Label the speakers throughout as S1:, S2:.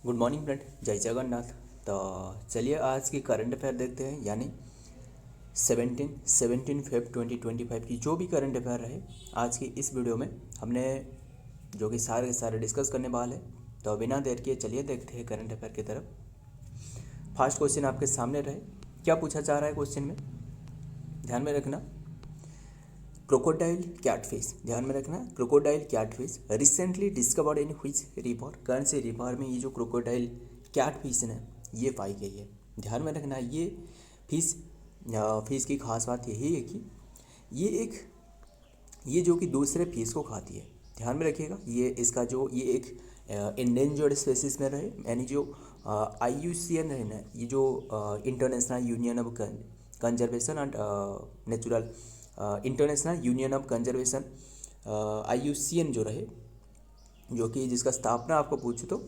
S1: Good morning friend, जय जगन्नाथ। तो चलिए आज की करंट अफेयर देखते हैं, यानी 17 फेब 2025 की जो भी करंट अफेयर रहे आज की इस वीडियो में हमने जो कि सारे के सारे डिस्कस करने वाले हैं। तो बिना देर किए चलिए देखते हैं करंट अफेयर की तरफ। फर्स्ट क्वेश्चन आपके सामने रहे, क्या पूछा जा रहा है क्वेश्चन में, ध्यान में रखना। क्रोकोडाइल कैटफिश, ध्यान में रखना, crocodile catfish recently discovered in which river, कौन से रिवर में ये जो क्रोकोडाइल कैटफिश है ये पाई गई है। ध्यान में रखना, ये फिश फिश की खास बात यही है कि ये जो कि दूसरे फिश को खाती है। ध्यान में रखिएगा, ये एक इंडेंजर्ड स्पेसिस में रहे, यानी जो IUCN है ना, ये जो international union of conservation and natural international union of conservation IUCN जो रहे, जो कि जिसका स्थापना आपको पूछे तो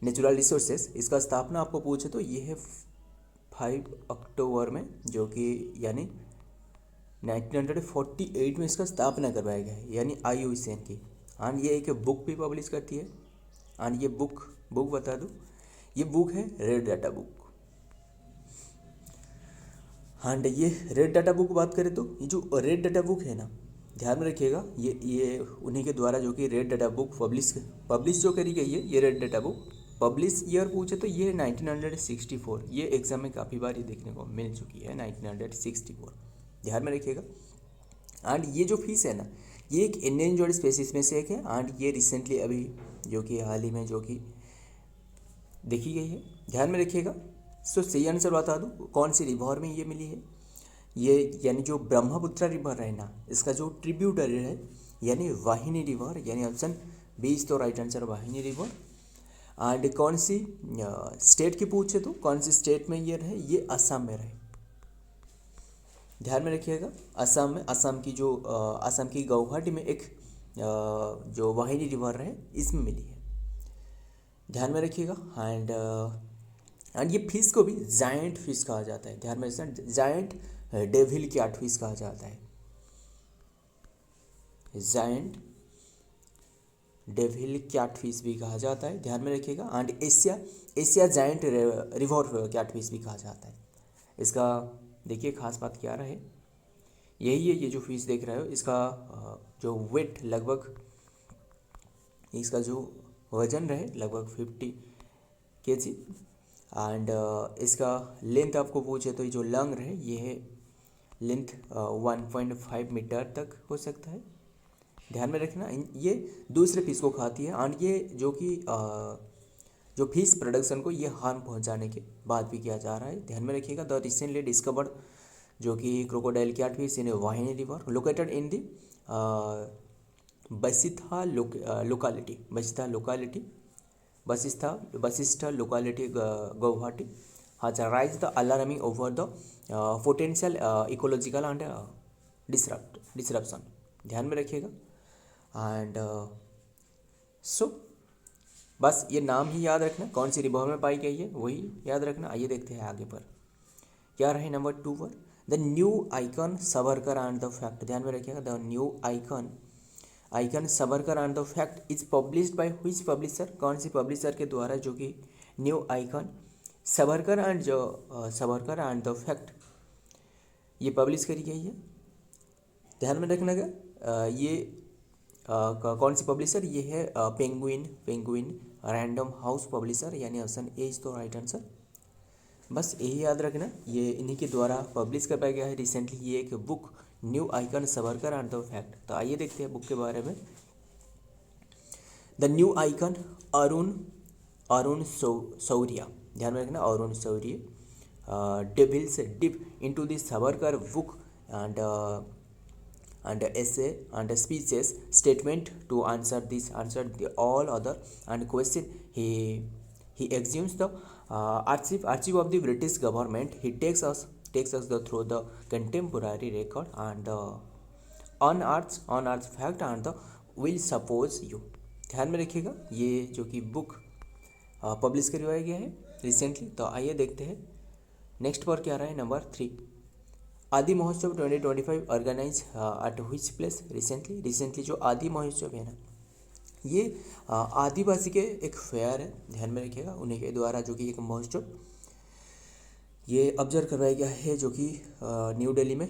S1: नेचुरल रिसोर्सेस, इसका स्थापना आपको पूछे तो ये है 5 अक्टूबर में, जो कि यानी 1948 में इसका स्थापना करवाया गया है, यानी IUCN की। एंड ये एक बुक भी पब्लिश करती है। एंड ये बुक बता दूँ, ये बुक है रेड डाटा बुक। एंड ये रेड डाटा बुक बात करें तो ये जो रेड डाटा बुक है ना, ध्यान में रखिएगा, ये उन्हीं के द्वारा जो कि रेड डाटा बुक पब्लिश जो करी गई है, ये red data book publish year पूछे तो ये 1964, ये एग्जाम में काफ़ी बार ये देखने को मिल चुकी है 1964, ध्यान में रखिएगा। एंड ये जो फिश है ना, ये एक एंडेंजर्ड स्पेसिस में से एक है। एंड ये रिसेंटली अभी जो कि हाल ही में जो कि देखी गई है, ध्यान में रखिएगा। सो सही आंसर बता दूँ, कौन सी रिवर में ये मिली है, ये यानी जो ब्रह्मपुत्र रिवर है ना, इसका जो ट्रिब्यूटरी है यानी वाहिनी रिवर, यानी ऑप्शन बी इज तो राइट आंसर, वाहिनी रिवर। एंड कौन सी स्टेट की पूछे तो कौन सी स्टेट में ये रहे, ये असम में रहे, ध्यान में रखिएगा। असम में, असम की गुवाहाटी में एक जो वाहिनी रिवर रहे इसमें मिली है, ध्यान में रखिएगा। एंड ये फिश को भी जायंट फिश कहा जाता है, ध्यान में रखना, जायंट डेविल कैटफिश कहा जाता है, जायंट डेविल कैटफिश भी कहा जाता है, ध्यान में रखिएगा। And Asia giant river catfish भी कहा जाता है। इसका देखिए खास बात क्या रहे, यही है, ये जो फिश देख रहे हो इसका जो वेट लगभग, इसका जो वजन रहे लगभग 50 kg। एंड इसका लेंथ आपको पूछे तो ये जो लंग रहे ये है लेंथ 1.5 मीटर तक हो सकता है, ध्यान में रखना। ये दूसरे फिश को खाती है। एंड ये जो कि जो फिश प्रोडक्शन को ये हार्म पहुंचाने के बाद भी किया जा रहा है, ध्यान में रखिएगा। द रिसेंटली डिस्कवर्ड जो कि crocodile catfish in Vahini river located in the Basistha locality Guwahati has raised the alarming over the potential ecological and disruption, ध्यान में रखिएगा। एंड सो बस ये नाम ही याद रखना, कौन सी रिवर में पाई गई है वही याद रखना। आइए देखते हैं आगे पर क्या रहे नंबर 2 पर, the new icon Savarkar and the fact, ध्यान में रखिएगा। The new icon Savarkar and the fact is published by which publisher, कौन सी पब्लिशर के द्वारा जो कि new icon Savarkar and the fact ये पब्लिश करी गई है, ध्यान में रखना। ये कौन सी पब्लिशर, ये है पेंगुइन रैंडम हाउस पब्लिशर, यानी ऑप्शन ए इज तो राइट आंसर। बस यही याद रखना, ये इन्हीं के द्वारा पब्लिश करवाया गया है रिसेंटली ये एक book, new icon Savarkar and the fact. तो आइए देखते हैं बुक के बारे में। The new icon Arun Shourie, ध्यान में रखना, Arun Shourie delves deep into the Savarkar book and essay and speeches statement to answer the all other and question he assumes the archive of the British government. He takes us through the contemporary record and the unearthed fact and the will suppose you, ध्यान में रखिएगा। ये जो कि book publish करवाया गया है recently. तो आइए देखते हैं नेक्स्ट पर क्या रहा है number 3, Aadi Mahotsav 2025 organise at which place recently जो आदि महोत्सव है ना, ये आदिवासी के एक फेयर है, ध्यान में रखिएगा, उन्हीं के द्वारा जो कि एक महोत्सव ये ऑब्जर्व करवाया गया है जो कि न्यू दिल्ली में,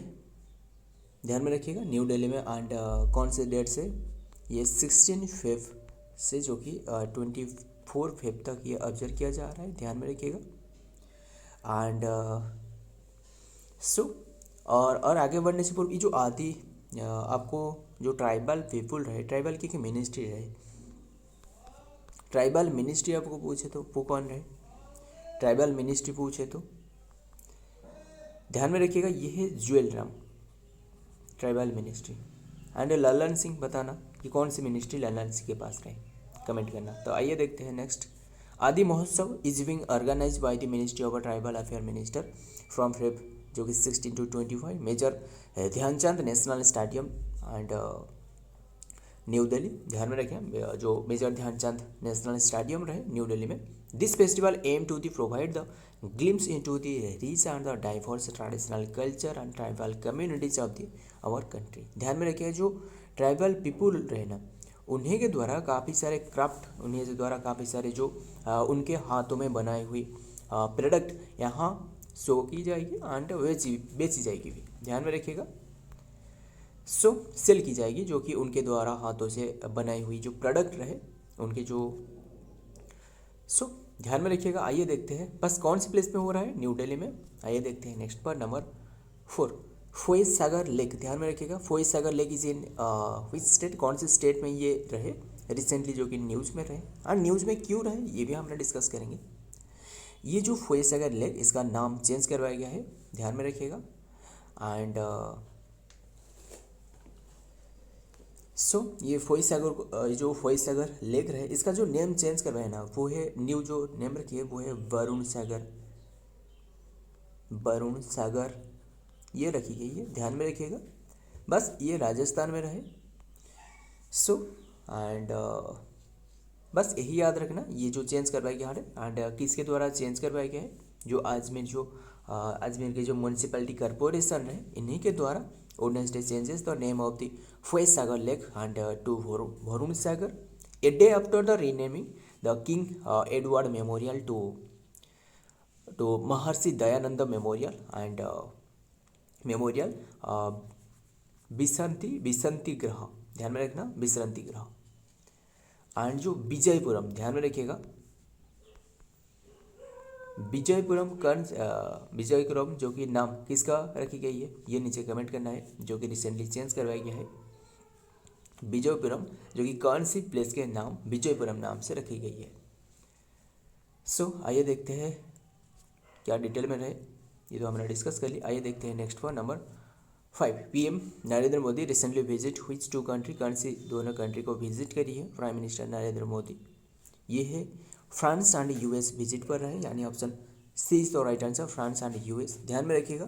S1: ध्यान में रखिएगा, न्यू दिल्ली में। एंड कौन से डेट से, ये 16 फेब से जो कि 24 फेब तक ये ऑब्जर्व किया जा रहा है, ध्यान में रखिएगा। एंड सो और आगे बढ़ने से पूर्व ये जो आदि आपको जो ट्राइबल पीपुल रहे, ट्राइबल की मिनिस्ट्री रहे, ट्राइबल मिनिस्ट्री आपको पूछे तो वो कौन रहे, ट्राइबल मिनिस्ट्री पूछे तो ध्यान में रखिएगा ये है jewel Ram, tribal ministry. And Lalan Singh, बताना कि कौन सी मिनिस्ट्री ललन सिंह के पास रहे, कमेंट करना। तो आइए देखते हैं next. Aadi Mahotsav is being organise by the ministry of tribal affair minister from Feb जो कि 16 to 25, major Dhyanchand national stadium and New Delhi, ध्यान में रखें जो मेजर ध्यानचंद नेशनल स्टेडियम रहे न्यू दिल्ली में। This festival aim to the provide the glimpse into the rich and the diverse traditional culture and tribal communities of the our country. ध्यान में रखिए जो ट्राइबल पीपुल रहे ना, उन्हीं के द्वारा काफ़ी सारे क्राफ्ट, उन्हीं के द्वारा काफ़ी सारे जो उनके हाथों में बनाई हुई प्रोडक्ट यहाँ शो की जाएगी एंड बेची जाएगी भी, ध्यान में रखिएगा। सो सेल की जाएगी जो कि उनके द्वारा हाथों से बनाई हुई जो प्रोडक्ट रहे उनके जो, सो ध्यान में रखिएगा। आइए देखते हैं बस कौन सी प्लेस में हो रहा है, न्यू दिल्ली में। आइए देखते हैं नेक्स्ट पर नंबर 4, फॉयज सागर लेक, ध्यान में रखिएगा। Foy Sagar lake is in which state, कौन से स्टेट में ये रहे रिसेंटली जो कि न्यूज़ में रहे, और न्यूज़ में क्यों रहे ये भी हम डिस्कस करेंगे। ये जो फॉयज सागर लेक, इसका नाम चेंज करवाया गया है, ध्यान में रखिएगा। एंड सो ये फॉयज सागर, जो फॉयज सागर लेक रहे, इसका जो नेम चेंज करवाया ना, वो है न्यू जो नेम रखी है वो है वरुण सागर, वरुण सागर ये रखी गई है, ध्यान में रखिएगा। बस ये राजस्थान में रहे। सो एंड बस यही याद रखना, ये जो चेंज करवाया गया है एंड किसके द्वारा चेंज करवाया गया है, जो अजमेर के जो म्यूनसिपैलिटी कॉरपोरेशन है इन्हीं के द्वारा ordinance changes the name of the Faiz Sagar Lake and to Varun Sagar. A day after the renaming, the King Edward Memorial to Maharshi Dayananda Memorial and Memorial बिसंती ग्रह, ध्यान में रखना, बिसंती ग्रह। एंड जो विजयपुरम, ध्यान में रखिएगा, विजयपुरम जो कि नाम किसका रखी गई है ये नीचे कमेंट करना है, जो कि रिसेंटली चेंज करवाया गया है। विजयपुरम जो कि कौन सी प्लेस के नाम विजयपुरम नाम से रखी गई है। सो आइए देखते हैं क्या डिटेल में रहे, ये तो हमने डिस्कस कर ली। आइए देखते हैं नेक्स्ट पर number 5, PM Narendra Modi recently visit which 2 country, कौन सी दोनों कंट्री को विजिट करी है प्राइम मिनिस्टर नरेंद्र मोदी, ये है फ्रांस एंड यूएस विजिट पर रहे, यानी option C is the right answer, France and US, ध्यान में रखिएगा।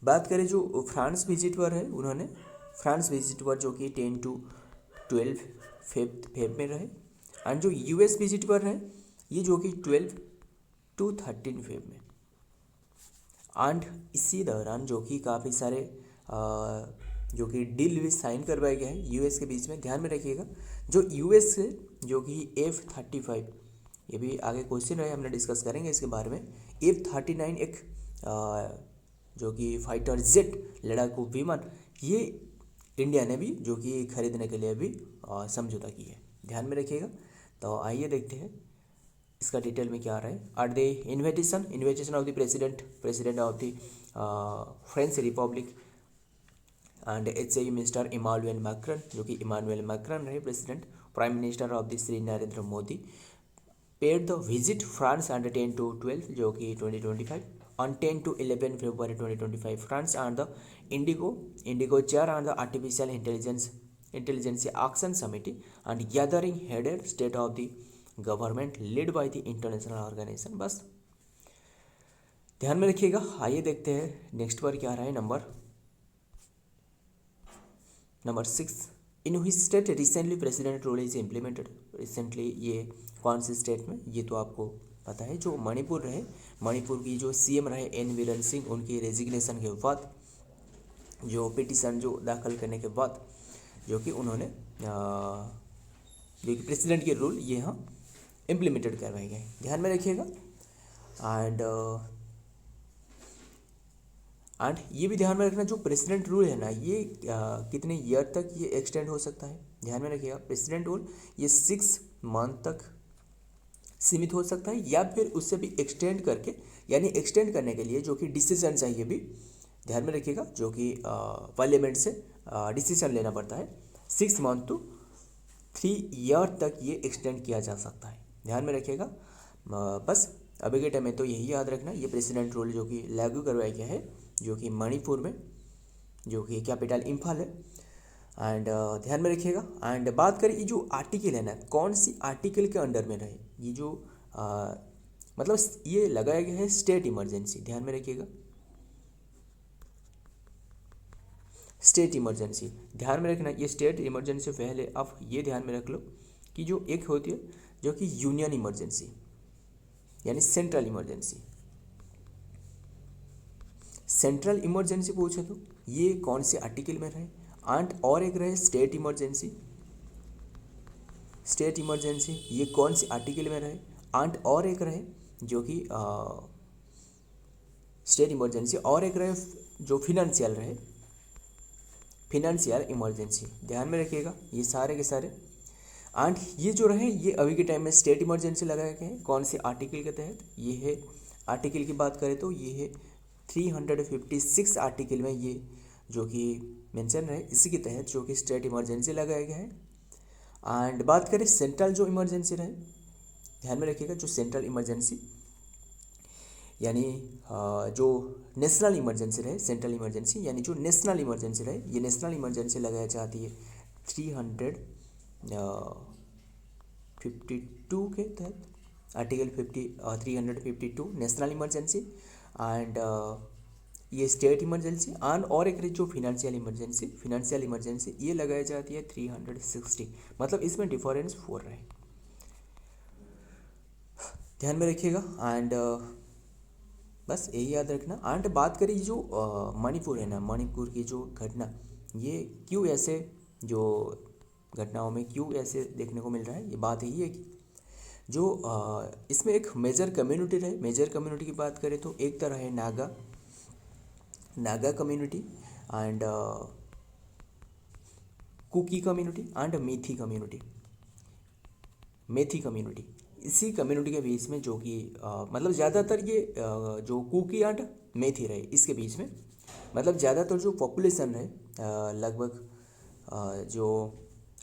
S1: बात करें जो फ्रांस विजिट पर है, उन्होंने फ्रांस विजिट पर जो कि 10 to 12 फेब में रहे, एंड जो यूएस विजिट पर रहे ये जो कि 12 to 13 फेब में। एंड इसी दौरान जो कि काफ़ी सारे जो कि डील भी साइन करवाया गया है यूएस के बीच में, ध्यान में रखिएगा। जो यूएस से जो कि F-35, ये भी आगे क्वेश्चन है, हमने डिस्कस करेंगे इसके बारे में। F-39 एक जो कि फाइटर जेट लड़ाकू विमान, ये इंडिया ने भी जो कि खरीदने के लिए भी समझौता की है, ध्यान में रखिएगा। तो आइए देखते हैं इसका डिटेल में क्या आ रहा है। Are the invitation of the president of the French Republic and HAE mister Emmanuel Macron, जो कि इमानुएल मैक्रन रहे president, prime minister of the Shri Narendra Modi paid the visit France and 10 to 12 जो कि 2025 on 10 to 11 February 2025 France and the Indigo Chair and the Artificial Intelligence Action Committee and gathering headed state of the government led by the international organization। बस ध्यान में रखिएगा। आइए देखते हैं next पर क्या आ रहा है, number 6, in which state recently president rule is implemented, recently ये कौन से स्टेट में, ये तो आपको पता है। जो मणिपुर रहे, मणिपुर की जो CM रहे N बीरेन सिंह, उनकी रेजिग्नेशन के बाद जो पिटीशन जो दाखिल करने के बाद जो कि उन्होंने जो कि प्रेसिडेंट के रूल ये यहाँ इम्प्लीमेंटेड करवाए गए, ध्यान में रखिएगा। एंड ये भी ध्यान में रखना, जो प्रेसिडेंट रूल है ना ये कितने ईयर तक ये एक्सटेंड हो सकता है, ध्यान में रखिएगा। प्रेसिडेंट रूल ये 6 मंथ तक सीमित हो सकता है या फिर उससे भी एक्सटेंड करके, यानी एक्सटेंड करने के लिए जो कि डिसीजन चाहिए भी, ध्यान में रखिएगा, जो कि पार्लियामेंट से डिसीजन लेना पड़ता है। 6 मंथ टू 3 ईयर तक ये एक्सटेंड किया जा सकता है, ध्यान में रखिएगा। बस अभी के टाइम में तो यही याद रखना, ये प्रेसिडेंट रूल जो कि लागू करवाया गया है, जो कि मणिपुर में, जो कि कैपिटल इम्फाल है। एंड ध्यान में रखिएगा। एंड बात करें ये जो आर्टिकल है ना, कौन सी आर्टिकल के अंडर में रहे, ये जो मतलब ये लगाया गया है स्टेट इमरजेंसी, ध्यान में रखिएगा, स्टेट इमरजेंसी, ध्यान में रखना। ये स्टेट इमरजेंसी पहले आप ये ध्यान में रख लो कि जो एक होती है जो कि यूनियन इमरजेंसी, यानी सेंट्रल इमरजेंसी। सेंट्रल इमरजेंसी पूछे तो ये कौन से आर्टिकल में रहे, और एक रहे स्टेट इमरजेंसी, स्टेट इमरजेंसी ये कौन सी आर्टिकल में रहे, और एक रहे जो कि स्टेट इमरजेंसी, और एक रहे जो फिनेंशियल रहे, फिनेंशियल इमरजेंसी, ध्यान में रखिएगा ये सारे के सारे। एंड ये जो रहे ये अभी के टाइम में स्टेट इमरजेंसी लगाए गए हैं, कौन से आर्टिकल के तहत, ये है आर्टिकल की बात करें तो ये है 356 आर्टिकल में ये जो कि मेंशन है, इसी के तहत जो कि स्टेट इमरजेंसी लगाया गया है। एंड बात करें सेंट्रल जो इमरजेंसी रहे, ध्यान में रखिएगा, जो सेंट्रल इमरजेंसी यानी जो नेशनल इमरजेंसी रहे, सेंट्रल इमरजेंसी यानी जो नेशनल इमरजेंसी रहे, ये नेशनल इमरजेंसी लगाया जाती है 352 के तहत, आर्टिकल 352 नेशनल इमरजेंसी। एंड ये स्टेट इमरजेंसी और एक जो फिनेंशियल इमरजेंसी ये लगाई जाती है 360, मतलब इसमें डिफरेंस 4 रहे, ध्यान में रखिएगा। एंड बस यही याद रखना। एंड बात करें जो मणिपुर है ना, मणिपुर की जो घटना, ये क्यों ऐसे जो घटनाओं में क्यों ऐसे देखने को मिल रहा है, ये बात यही है कि जो इसमें एक मेजर कम्युनिटी रहे, मेजर कम्युनिटी की बात करें तो एक तरह है Naga community and Kuki community and Meitei community. इसी कम्युनिटी के बीच में जो कि मतलब ज़्यादातर ये जो कुकी एंड मेथी रहे, इसके बीच में मतलब ज़्यादातर जो पॉपुलेशन रहे, लगभग जो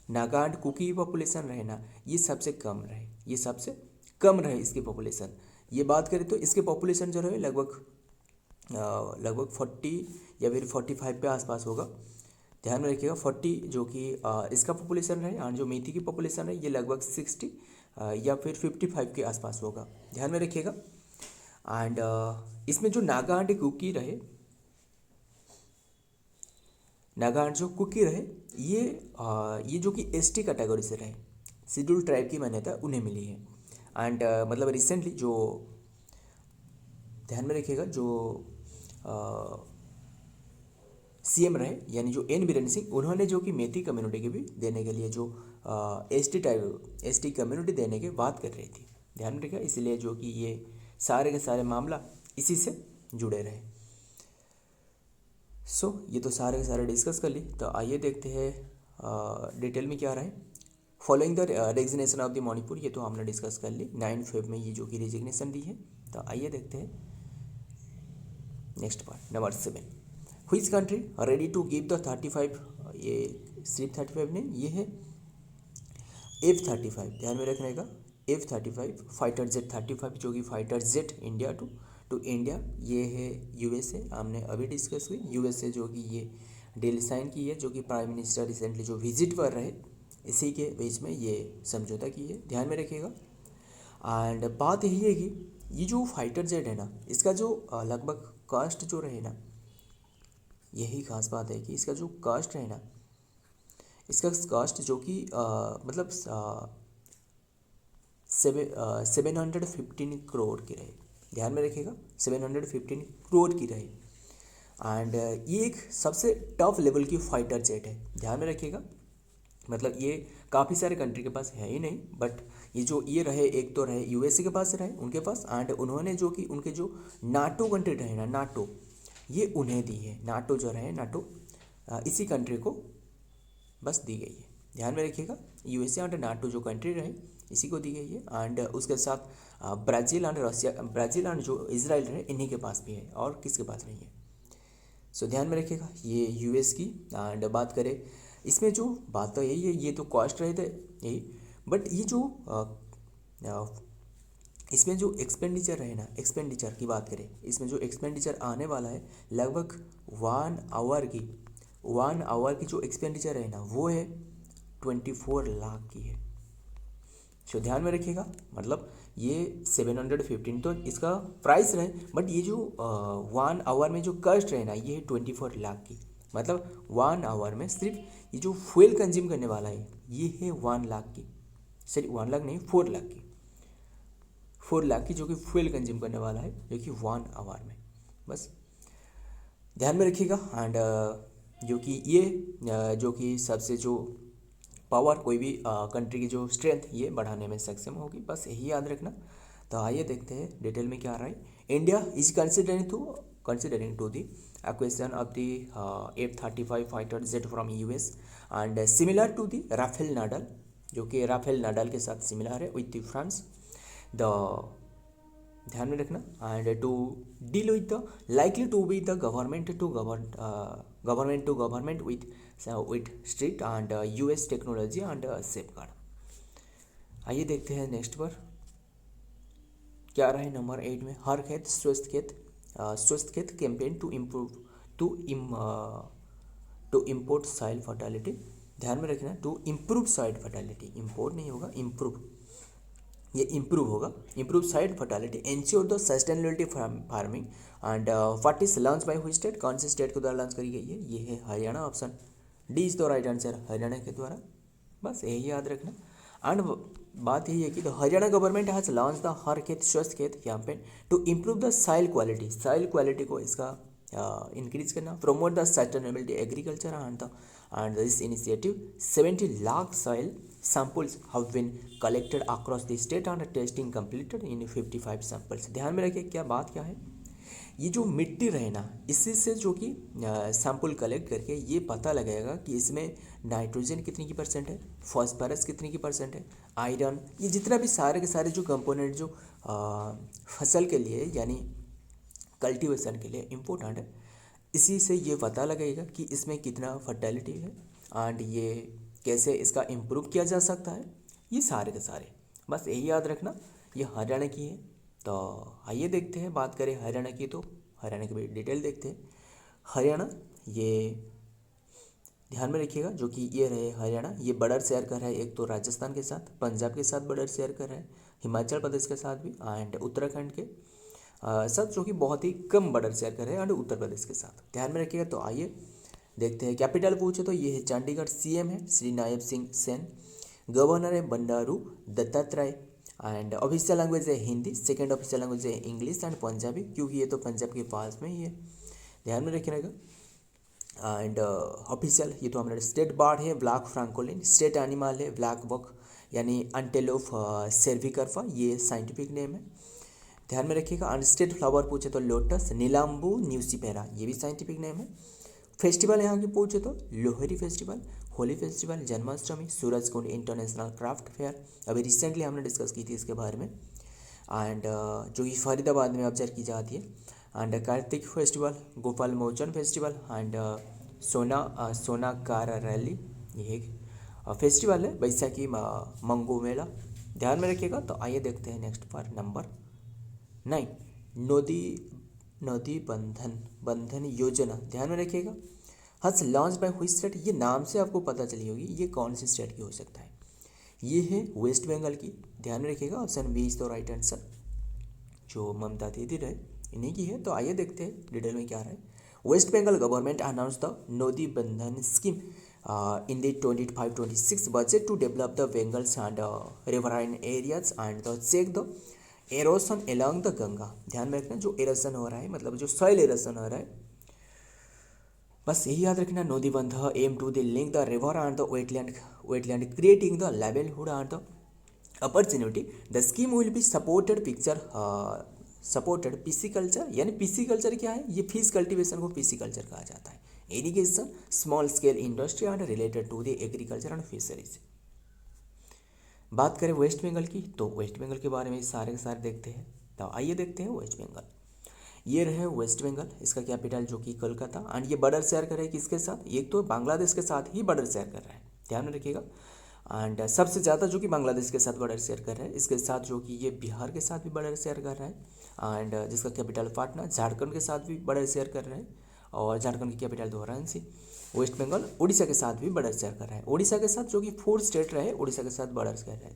S1: नागा एंड कुकी पॉपुलेशन रहे ना, ये सबसे कम रहे इसकी पॉपुलेशन। ये बात करें तो इसके पॉपुलेशन जो रहे लगभग 40 या फिर 45 के आसपास होगा, ध्यान में रखिएगा। 40 जो कि इसका पॉपुलेशन रहे, और जो मेथी की पॉपुलेशन है ये लगभग 60 या फिर 55 के आसपास होगा, ध्यान में रखिएगा। एंड इसमें जो नागा एंड कुकी रहे, ये जो कि एसटी कैटेगरी से रहे, शेड्यूल ट्राइब की मान्यता उन्हें मिली है। एंड मतलब रिसेंटली जो ध्यान में रखिएगा, जो सीएम रहे यानी जो एन बीरेन सिंह, उन्होंने जो कि मेथी कम्युनिटी के भी देने के लिए जो एसटी कम्युनिटी देने की बात कर रही थी, ध्यान में रखिएगा। इसलिए जो कि ये सारे के सारे मामला इसी से जुड़े रहे। ये तो सारे के सारे डिस्कस कर ली, तो आइए देखते हैं डिटेल में क्या रहा है। Following the resignation of the Manipur, ये तो हमने डिस्कस कर ली, 9 फेब में ये जो कि रेजिग्नेशन दी है। तो आइए देखते हैं next part number 7, which country ready to give the 35, ये सिर्फ 35 नहीं, ये है F-35, ध्यान में रखने का, F-35 फाइटर जेट 35 जो कि fighter jet India to India, ये है यूएसए, हमने अभी डिस्कस हुई यूएसए जो कि ये डील साइन की है, जो कि प्राइम मिनिस्टर रिसेंटली जो विजिट पर रहे, इसी के बीच में ये समझौता की है, ध्यान में रखिएगा। एंड बात यही है कि ये जो फाइटर जेट है ना, इसका जो लगभग कास्ट जो रहे ना, यही खास बात है कि इसका जो कास्ट रहे ना, इसका कास्ट जो कि मतलब 715 करोड़ की रहे, ध्यान में रखिएगा, 715 करोड़ की रहे। एंड ये एक सबसे टफ लेवल की फाइटर जेट है, ध्यान में रखिएगा, मतलब ये काफ़ी सारे कंट्री के पास है ही नहीं, बट ये रहे, एक तो रहे यूएसए के पास रहे उनके पास, एंड उन्होंने जो कि उनके जो नाटो कंट्री रहे ना, नाटो ये उन्हें दी है, नाटो जो रहे नाटो इसी कंट्री को बस दी गई है। ध्यान में रखिएगा, यूएसए एंड नाटो जो कंट्री रहे इसी को दी गई है, एंड उसके साथ Brazil and Russia, Brazil and जो इजराइल रहे इन्हीं के पास भी है और किसके पास नहीं है। सो ध्यान में रखिएगा ये यूएस की। एंड बात करें इसमें जो बात तो यही है, ये तो कॉस्ट रहे थे यही, बट ये जो इसमें जो एक्सपेंडिचर है ना, एक्सपेंडिचर की बात करें, इसमें जो एक्सपेंडिचर आने वाला है लगभग 1 आवर की जो एक्सपेंडिचर है ना वो है 24 लाख की है। सो ध्यान में रखिएगा, मतलब ये 715 तो इसका प्राइस रहे, बट ये जो 1 आवर में जो कॉस्ट रहे ना ये है 24 लाख की। मतलब 1 आवर में सिर्फ ये जो फ्यूल कंज्यूम करने वाला है ये है 1 लाख की, सॉरी 1 लाख नहीं 4 लाख की, 4 लाख की जो कि फ्यूल कंज्यूम करने वाला है जो कि 1 आवर में। बस ध्यान में रखिएगा। एंड जो कि ये जो कि सबसे जो पावर कोई भी कंट्री की जो स्ट्रेंथ ये बढ़ाने में सक्षम होगी, बस यही याद रखना। तो आइए देखते हैं डिटेल में क्या आ रहा है। India is considering to the acquisition of the F-35 fighter jet from US and similar to the Rafale Nadal, जो कि राफेल नाडल के साथ सिमिलर है विथ द फ्रांस। द ध्यान में रखना, and to deal with the likely to be the government to government with strict and US technology and safeguard. आइए देखते हैं नेक्स्ट पर क्या रहा है नंबर 8 में। हर Khet Swasth Khet campaign to import soil fertility. ध्यान में रखना, to improve soil fertility, import नहीं होगा इम्प्रूव, ये इम्प्रूव होगा, improve side fertility, ensure the sustainability farming and what is launch by which state, कौन से स्टेट के द्वारा लॉन्च करी गई है, ये है Haryana. Option D is the right answer, Haryana के द्वारा। बस यही याद रखना। एंड बात यही है कि Haryana government has launch the Har Khet Swasth Khet campaign to improve the soil quality को इसका इंक्रीज करना, promote the sustainability agriculture and this initiative 70 lakh soil samples have been collected across the state and testing completed in 55 samples। ध्यान में रखिए क्या बात क्या है, ये जो मिट्टी रहे ना इसी से जो कि सैंपल कलेक्ट करके ये पता लगेगा कि इसमें नाइट्रोजन कितनी की परसेंट है, फॉस्फोरस कितनी की परसेंट है, आयरन, ये जितना भी सारे के सारे जो कंपोनेंट जो फसल के लिए यानी कल्टीवेशन के लिए इम्पोर्टेंट है, इसी से ये पता लगेगा कि इसमें कितना फर्टिलिटी है एंड ये कैसे इसका इम्प्रूव किया जा सकता है, ये सारे के सारे। बस यही याद रखना, ये हरियाणा की है। तो आइए देखते हैं, बात करें हरियाणा की तो हरियाणा की भी डिटेल देखते हैं। हरियाणा ये ध्यान में रखिएगा, जो कि ये रहे हरियाणा, ये बॉर्डर शेयर कर रहा है एक तो राजस्थान के साथ, पंजाब के साथ बॉर्डर शेयर कर रहा है, हिमाचल प्रदेश के साथ भी एंड उत्तराखंड के साथ, जो कि बहुत ही कम बॉर्डर शेयर कर रहे हैं एंड उत्तर प्रदेश के साथ। ध्यान में रखिएगा। तो आइए देखते हैं। कैपिटल पूछे तो ये है चंडीगढ़, सीएम है श्री नायब सिंह सेन, गवर्नर है Bandaru Dattatreya and official language है हिंदी, सेकंड ऑफिशियल लैंग्वेज है इंग्लिश एंड पंजाबी, क्योंकि ये तो पंजाब के पास में ही है, ध्यान में रखिएगा। एंड ऑफिशियल ये तो हमारा स्टेट बर्ड है ब्लैक फ्रैंकोलिन, स्टेट एनिमल है ब्लैक बक यानी एंटेलोप सेर्विकर्फा, ये साइंटिफिक नेम है, ध्यान में रखिएगा। एंड स्टेट फ्लावर पूछे तो लोटस, नीलाम्बू न्यूसीपेरा, ये भी साइंटिफिक नेम है। फेस्टिवल यहाँ की पूछे तो Lohri festival, Holi festival, Janmashtami, Surajkund international craft fair, अभी रिसेंटली हमने डिस्कस की थी इसके बारे में, एंड जो कि फरीदाबाद में ऑब्जर्व की जाती है। And Kartik festival, Gopal Mochan festival and Sonakar rally, ये एक फेस्टिवल है। बैसाखी मंगू मेला, ध्यान में रखिएगा। तो आइए देखते हैं नेक्स्ट पर नंबर 9 नदी बंधन योजना, ध्यान में रखिएगा। हज लॉन्च बाय व्हिच स्टेट, ये नाम से आपको पता चली होगी ये कौन सी स्टेट की हो सकता है, ये है वेस्ट बंगाल की, ध्यान में रखिएगा। Option B is the right answer, जो ममता दीदी रहे इन्हीं की है। तो आइए देखते हैं डिटेल में क्या रहा है। West Bengal government announce the Nadi Bandhan scheme in the 25-26 budget to develop the Bengals and riverine areas and check the एरोसन along the Ganga. ध्यान में रखना, जो एरोसन हो रहा है मतलब जो सॉइल एरोसन हो रहा है बस यही याद रखना, Nadi Bandh aim to the link the river and the wetland creating the livelihood and the opportunity. The scheme will be supported pisciculture, यानी पिसिकल्चर क्या है, ये फिश कल्टीवेशन को पिसिकल्चर कहा जाता है। Irrigation, small scale industry and related to the agriculture and fisheries. बात करें वेस्ट बंगाल की, तो वेस्ट बंगाल के बारे में सारे के सारे देखते हैं। तो आइए देखते हैं वेस्ट बंगाल। ये रहे वेस्ट बंगाल, इसका कैपिटल जो कि कोलकाता, एंड ये बॉर्डर शेयर कर रहा है किसके साथ, एक तो बांग्लादेश के साथ ही बॉर्डर शेयर कर रहा है, ध्यान में रखिएगा। एंड सबसे ज़्यादा जो कि बांग्लादेश के साथ बॉर्डर शेयर कर रहा है, इसके साथ जो कि ये बिहार के साथ भी बॉर्डर शेयर कर रहा है, एंड जिसका कैपिटल पाटना, झारखंड के साथ भी बॉर्डर शेयर कर रहा है, और झारखंड की कैपिटल वाराणसी। वेस्ट बंगाल उड़ीसा के साथ भी बॉर्डर शेयर कर रहा है, उड़ीसा के साथ जो कि 4 स्टेट रहे, उड़ीसा के साथ बॉर्डर शेयर है।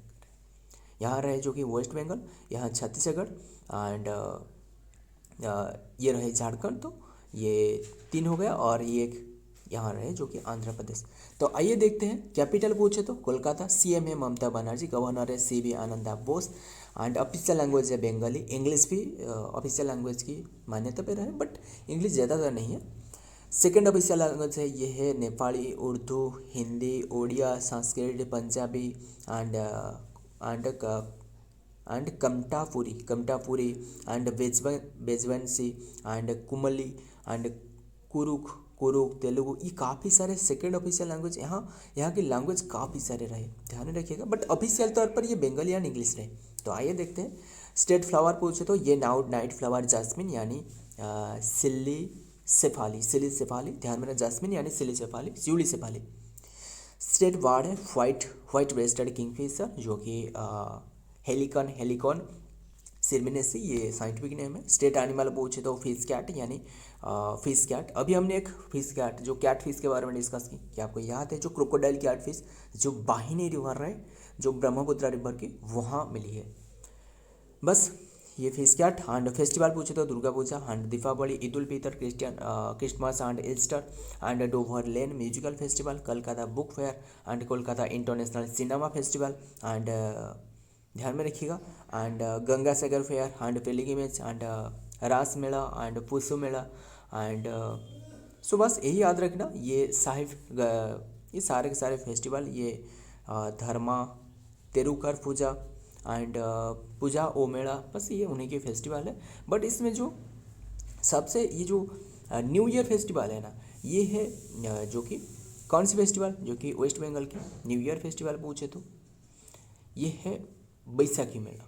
S1: यहाँ रहे जो कि वेस्ट बंगाल, यहाँ छत्तीसगढ़, एंड ये रहे झारखंड, तो ये 3 हो गया, और ये एक यहाँ रहे जो कि आंध्र प्रदेश। तो आइए देखते हैं, कैपिटल पूछे तो कोलकाता, सीएम है ममता बनर्जी, गवर्नर है CV Ananda Bose, and official language है बंगाली। इंग्लिश भी ऑफिशियल लैंग्वेज की मान्यता पे रहे, बट इंग्लिश ज़्यादातर नहीं है। सेकेंड ऑफिशियल लैंग्वेज है ये है Nepali, Urdu, Hindi, Oriya, Sanskrit, Punjabi, and Kamtapuri and Bejwansi and Kumali and Kurukh Telugu, ये काफ़ी सारे सेकेंड ऑफिशियल लैंग्वेज, यहाँ की लैंग्वेज काफ़ी सारे रहे, ध्यान में रखिएगा। बट ऑफिशियल तौर पर ये बंगाली एंड इंग्लिश रहे। तो आइए देखते हैं, स्टेट फ्लावर पूछे तो ये नाइट फ्लावर जास्मिन, यानी सिल्ली सेफाली, ध्यान में रखना, जास्मिन यानी सिली सेफाली। स्टेट वार्ड है व्हाइट ब्रेस्टेड किंगफिशर, जो कि हेलिकॉन सिरमिनेसी, ये साइंटिफिक नेम है। स्टेट एनिमल पूछे तो फिश कैट, यानी फिश कैट। अभी हमने एक फिश कैट, जो कैट फिश के बारे में डिस्कस की, क्या आपको याद है, जो क्रोकोडाइल कैट फिश जो वाहिनी रिवर है, जो ब्रह्मपुत्र रिवर की वहाँ मिली है। बस ये फिश कैट। एंड फेस्टिवल पूछे तो Durga Puja and Deepavali, Eid ul Fitr, Christmas and Easter, and Dover Lane musical festival, Kolkata book fair, and Kolkata international cinema festival, and ध्यान में रखिएगा, and Ganga Sagar fair, and pilgrimage, and Ras Mela, and पुसु Mela, and so बस यही याद रखना, ये सारे के सारे फेस्टिवल, ये धर्मा तेरुकर पूजा एंड पूजा ओ मेला, बस ये उन्हीं के फेस्टिवल है। बट इसमें जो सबसे ये जो न्यू ईयर फेस्टिवल है ना, ये है जो कि कौन सी फेस्टिवल, जो कि वेस्ट बंगाल की न्यू ईयर फेस्टिवल पूछे तो ये है बैसाखी मेला।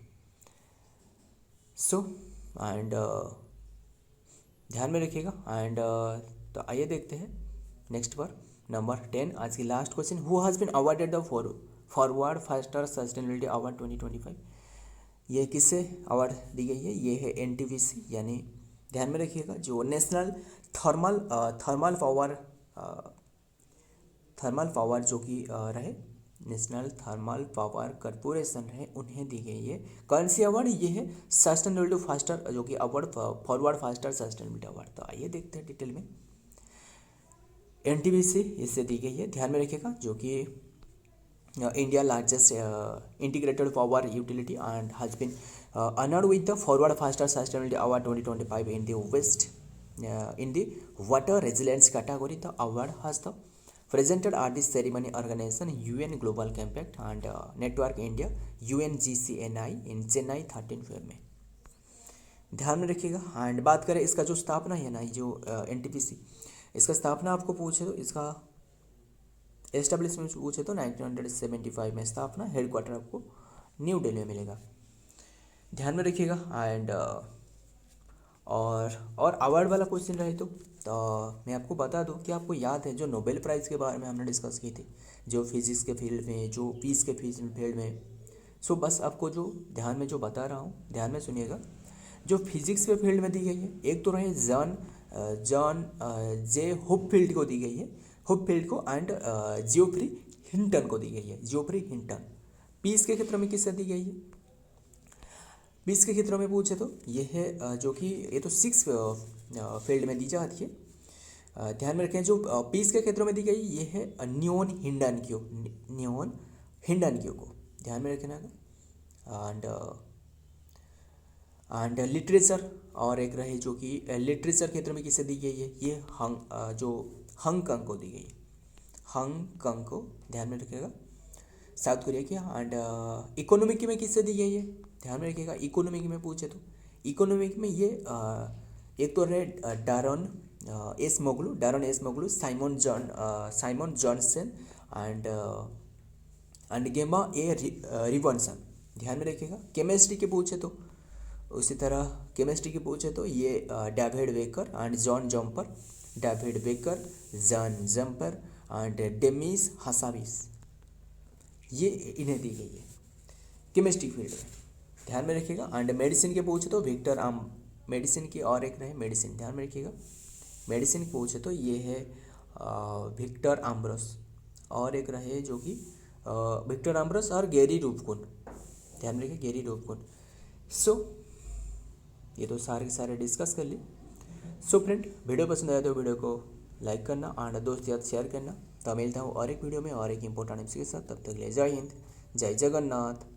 S1: सो एंड ध्यान में रखिएगा। एंड तो आइए देखते हैं नेक्स्ट पर नंबर 10, आज की last question. Who has been awarded the forward faster sustainability award 2025? ये किससे अवार्ड दी गई है, ये है एनटीपीसी, यानी ध्यान में रखिएगा, जो नेशनल थर्मल पावर जो कि रहे, नेशनल थर्मल पावर कॉरपोरेशन है, उन्हें दी गई है कौन सी अवार्ड, ये है सस्टेनेबिलिटी फास्टर, जो कि award forward faster sustainability award. तो आइए देखते हैं डिटेल में। एनटीपीसी इससे दी गई है, ध्यान में रखिएगा, जो कि India largest integrated power utility and has been honored with the Forward Faster Sustainability Award 2025 in the West in the Water Resilience category. The award has the presented at this ceremony organization UN Global Compact and Network India UNGCNI in Chennai 13 Feb में, ध्यान में रखिएगा। And बात करें इसका जो स्थापना है ना, जो एनटीपीसी, इसका स्थापना आपको पूछे तो इसका एस्टेब्लिशमेंट पूछे तो 1975 में स्थापना, हेडक्वार्टर आपको न्यू दिल्ली में मिलेगा, ध्यान में रखिएगा। एंड और अवार्ड वाला क्वेश्चन रहे तो मैं आपको बता दूं कि आपको याद है जो नोबेल प्राइज़ के बारे में हमने डिस्कस की थी, जो फिजिक्स के फील्ड में, जो पीस के फील्ड में। सो बस आपको जो ध्यान में जो बता रहा हूँ, ध्यान में सुनिएगा। जो फिजिक्स के फील्ड में दी गई है, एक तो रहे जॉन जे होपफील्ड को दी गई है, होपफील्ड को, एंड जियोफ्री हिंटन को दी गई है, जियोफ्री हिंटन। पीस के क्षेत्र में किससे दी गई है, पीस के क्षेत्रों में पूछे तो ये है जो कि ये तो 6 फील्ड में दी जाती है, ध्यान में रखें। जो पीस के क्षेत्रों में दी गई ये है न्योन हिंडनक्यो को, ध्यान में रखना। एंड लिटरेचर, और एक रहे जो कि लिटरेचर क्षेत्र में किसे दी गई है, ये जो हांगकांग दी गई है, हांगकांग को ध्यान में रखिएगा, साउथ कोरिया की। एंड इकोनॉमिक में किससे दी गई है, ध्यान में रखिएगा, इकोनॉमिक में पूछे तो इकोनॉमिक में ये एक तो रहे डारन एस मोगलू, साइमन जॉनसन एंड गेमा ए रिवनसन, ध्यान में रखिएगा। केमिस्ट्री के पूछे तो उसी तरह केमिस्ट्री के पूछे तो ये David Baker and John Jumper, David Baker, John Jumper and Demis हसाविस, ये इन्हें दी गई है केमिस्ट्री फील्ड में, ध्यान में रखिएगा। एंड मेडिसिन के पूछे तो मेडिसिन की और एक रहे मेडिसिन, ध्यान में रखिएगा। मेडिसिन पूछे तो ये है विक्टर आम्ब्रोस, और एक रहे जो कि विक्टर आम्ब्रोस और गैरी रूपकुन, ध्यान में रखिए गैरी रूपकुन। सो ये तो सारे के सारे डिस्कस कर लिए। सो फ्रेंड, वीडियो पसंद आया तो वीडियो को लाइक करना और दोस्त याद शेयर करना। तो मिलता हूँ और एक वीडियो में और एक इंपॉर्टेंट टिप्स के साथ, तब तक ले जय हिंद, जय जगन्नाथ।